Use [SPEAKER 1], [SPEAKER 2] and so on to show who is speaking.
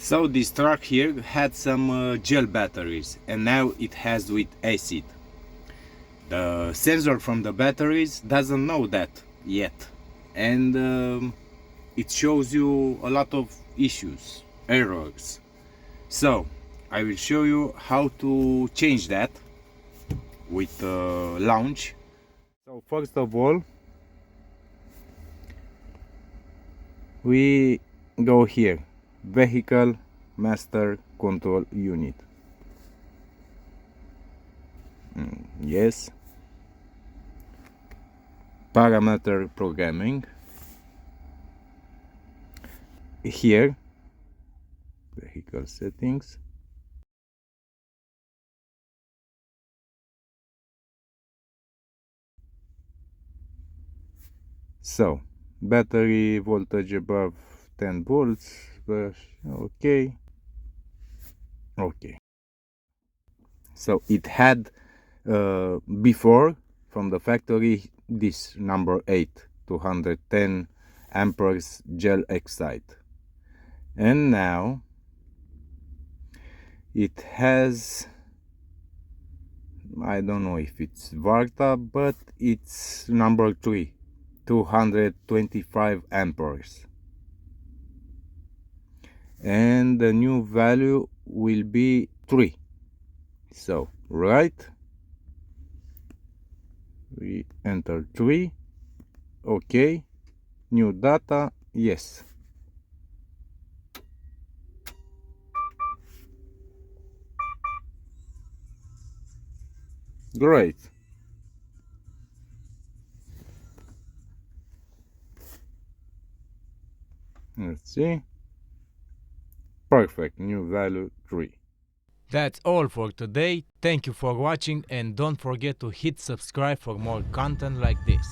[SPEAKER 1] So this truck here had some gel batteries, and now it has with acid. The sensor from the batteries doesn't know that yet, and it shows you a lot of issues, errors. So I will show you how to change that with launch. So first of all, we go here, vehicle master control unit. Yes, parameter programming. Here, vehicle settings. So battery voltage above 10 volts. Okay. So it had before from the factory this number 8, 210 amperes gel excite, and now it has, I don't know if it's Varta, but it's number 3, 225 amperes, and the new value will be 3. So right, we enter 3. Okay, new data, yes. Great. Let's see. Perfect, new value 3.
[SPEAKER 2] That's all for today. Thank you for watching and don't forget to hit subscribe for more content like this.